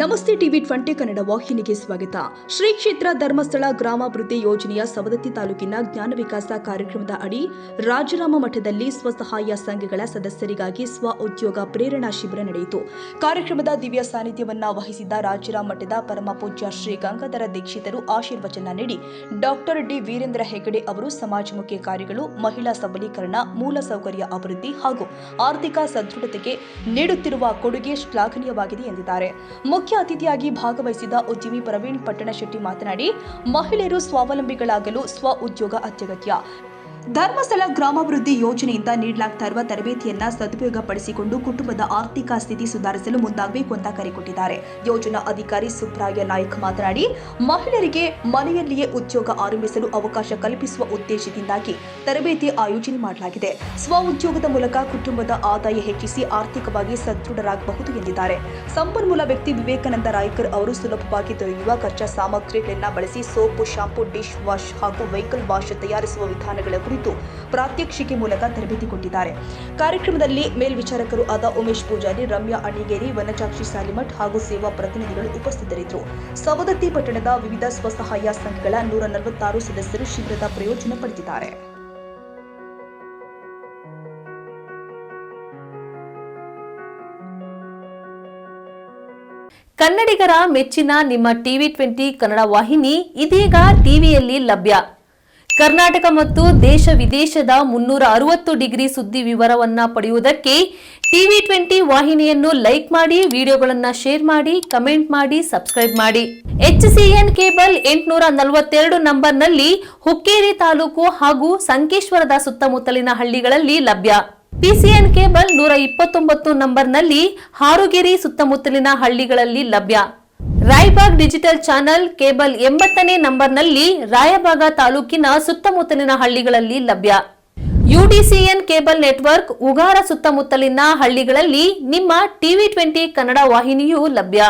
ನಮಸ್ತೆ ಟಿವಿ 20 ಕನ್ನಡ ವಾಹಿನಿಗೆ ಸ್ವಾಗತ. ಶ್ರೀ ಕ್ಷೇತ್ರ ಧರ್ಮಸ್ಥಳ ಗ್ರಾಮಾಭಿವೃದ್ಧಿ ಯೋಜನೆಯ ಸವದತ್ತಿ ತಾಲೂಕಿನ ಜ್ಞಾನ ವಿಕಾಸ ಕಾರ್ಯಕ್ರಮದ ಅಡಿ ರಾಜರಾಮ ಮಠದಲ್ಲಿ ಸ್ವಸಹಾಯ ಸಂಘಗಳ ಸದಸ್ಯರಿಗಾಗಿ ಸ್ವ ಉದ್ಯೋಗ ಪ್ರೇರಣಾ ಶಿಬಿರ ನಡೆಯಿತು. ಕಾರ್ಯಕ್ರಮದ ದಿವ್ಯ ಸಾನ್ನಿಧ್ಯವನ್ನ ವಹಿಸಿದ್ದ ರಾಜರಾಮ ಮಠದ ಪರಮ ಪೂಜ್ಯ ಶ್ರೀ ಗಂಗಾಧರ ದೀಕ್ಷಿತರು ಆಶೀರ್ವಚನ ನೀಡಿ ಡಾಕ್ಟರ್ ಡಿ ವೀರೇಂದ್ರ ಹೆಗಡೆ ಅವರು ಸಮಾಜಮುಖಿ ಕಾರ್ಯಗಳು, ಮಹಿಳಾ ಸಬಲೀಕರಣ, ಮೂಲಸೌಕರ್ಯ ಅಭಿವೃದ್ಧಿ ಹಾಗೂ ಆರ್ಥಿಕ ಸದೃಢತೆಗೆ ನೀಡುತ್ತಿರುವ ಕೊಡುಗೆ ಶ್ಲಾಘನೀಯವಾಗಿದೆ ಎಂದಿದ್ದಾರೆ. ಮುಖ್ಯ ಅತಿಥಿಯಾಗಿ ಭಾಗವಹಿಸಿದ ಉದ್ಯಮಿ ಪ್ರವೀಣ್ ಪಟ್ಟಣಶೆಟ್ಟಿ ಮಾತನಾಡಿ, ಮಹಿಳೆಯರು ಸ್ವಾವಲಂಬಿಗಳಾಗಲು ಸ್ವ ಉದ್ಯೋಗ ಅತ್ಯಗತ್ಯ. ಧರ್ಮಸ್ಥಳ ಗ್ರಾಮಾಭಿವೃದ್ಧಿ ಯೋಜನೆಯಿಂದ ನೀಡಲಾಗ್ತಾ ಇರುವ ತರಬೇತಿಯನ್ನ ಸದುಪಯೋಗಪಡಿಸಿಕೊಂಡು ಕುಟುಂಬದ ಆರ್ಥಿಕ ಸ್ಥಿತಿ ಸುಧಾರಿಸಲು ಮುಂದಾಗಬೇಕು ಅಂತ ಕರೆ ಕೊಟ್ಟಿದ್ದಾರೆ. ಯೋಜನಾ ಅಧಿಕಾರಿ ಸುಬ್ರಾಯ ನಾಯ್ಕ್ ಮಾತನಾಡಿ, ಮಹಿಳೆಯರಿಗೆ ಮನೆಯಲ್ಲಿಯೇ ಉದ್ಯೋಗ ಆರಂಭಿಸಲು ಅವಕಾಶ ಕಲ್ಪಿಸುವ ಉದ್ದೇಶದಿಂದಾಗಿ ತರಬೇತಿ ಆಯೋಜನೆ ಮಾಡಲಾಗಿದೆ. ಸ್ವ ಉದ್ಯೋಗದ ಮೂಲಕ ಕುಟುಂಬದ ಆದಾಯ ಹೆಚ್ಚಿಸಿ ಆರ್ಥಿಕವಾಗಿ ಸದೃಢರಾಗಬಹುದು ಎಂದಿದ್ದಾರೆ. ಸಂಪನ್ಮೂಲ ವ್ಯಕ್ತಿ ವಿವೇಕಾನಂದ ರಾಯ್ಕರ್ ಅವರು ಸುಲಭವಾಗಿ ದೊರೆಯುವ ಕಚ್ಚಾ ಸಾಮಗ್ರಿಗಳನ್ನು ಬಳಸಿ ಸೋಪು, ಶಾಂಪೂ, ಡಿಶ್ ವಾಶ್ ಹಾಗೂ ವೆಹಿಕಲ್ ವಾಶ್ ತಯಾರಿಸುವ ವಿಧಾನಗಳ ಕುರಿತು ಪ್ರಾತ್ಯಕ್ಷಿಕೆ ಮೂಲಕ ತರಬೇತಿ ಕೊಟ್ಟಿದ್ದಾರೆ. ಕಾರ್ಯಕ್ರಮದಲ್ಲಿ ಮೇಲ್ವಿಚಾರಕರು ಆದ ಉಮೇಶ್ ಪೂಜಾರಿ, ರಮ್ಯಾ ಅಣಿಗೇರಿ, ವನಚಾಕ್ಷಿ ಸಾಲಿಮಠ್ ಹಾಗೂ ಸೇವಾ ಪ್ರತಿನಿಧಿಗಳು ಉಪಸ್ಥಿತರಿದ್ದರು. ಸವದತ್ತಿ ಪಟ್ಟಣದ ವಿವಿಧ ಸ್ವಸಹಾಯ ಸಂಘಗಳ 146 ಸದಸ್ಯರು ಶಿಬಿರದ ಪ್ರಯೋಜನ ಪಡೆದಿದ್ದಾರೆ. ಕನ್ನಡಿಗರ ಮೆಚ್ಚಿನ ನಿಮ್ಮ ಟಿವಿ 20 ಕನ್ನಡ ವಾಹಿನಿ ಇದೀಗ ಟಿವಿಯಲ್ಲಿ ಲಭ್ಯ. ಕರ್ನಾಟಕ ಮತ್ತು ದೇಶ ವಿದೇಶದ 360 ಡಿಗ್ರಿ ಸುದ್ದಿ ವಿವರವನ್ನ ಪಡೆಯುವುದಕ್ಕೆ ಟಿವಿ 20 ವಾಹಿನಿಯನ್ನು ಲೈಕ್ ಮಾಡಿ, ವಿಡಿಯೋಗಳನ್ನು ಶೇರ್ ಮಾಡಿ, ಕಮೆಂಟ್ ಮಾಡಿ, ಸಬ್ಸ್ಕ್ರೈಬ್ ಮಾಡಿ. HCN ಕೇಬಲ್ 842 ನಂಬರ್ನಲ್ಲಿ ಹುಕ್ಕೇರಿ ತಾಲೂಕು ಹಾಗೂ ಸಂಕೇಶ್ವರದ ಸುತ್ತಮುತ್ತಲಿನ ಹಳ್ಳಿಗಳಲ್ಲಿ ಲಭ್ಯ. PCN ಕೇಬಲ್ 129 ನಂಬರ್ನಲ್ಲಿ ಹಾರುಗೆರೆ ಸುತ್ತಮುತ್ತಲಿನ ಹಳ್ಳಿಗಳಲ್ಲಿ ಲಭ್ಯ. ರಾಯಬಾಗ್ ಡಿಜಿಟಲ್ ಚಾನೆಲ್ ಕೇಬಲ್ 80ನೇ ನಂಬರ್ನಲ್ಲಿ ರಾಯಬಾಗ ತಾಲೂಕಿನ ಸುತ್ತಮುತ್ತಲಿನ ಹಳ್ಳಿಗಳಲ್ಲಿ ಲಭ್ಯ. UDCN ಕೇಬಲ್ ನೆಟ್ವರ್ಕ್ ಉಗಾರ ಸುತ್ತಮುತ್ತಲಿನ ಹಳ್ಳಿಗಳಲ್ಲಿ ನಿಮ್ಮ ಟಿವಿ 20 ಕನ್ನಡ ವಾಹಿನಿಯೂ ಲಭ್ಯ.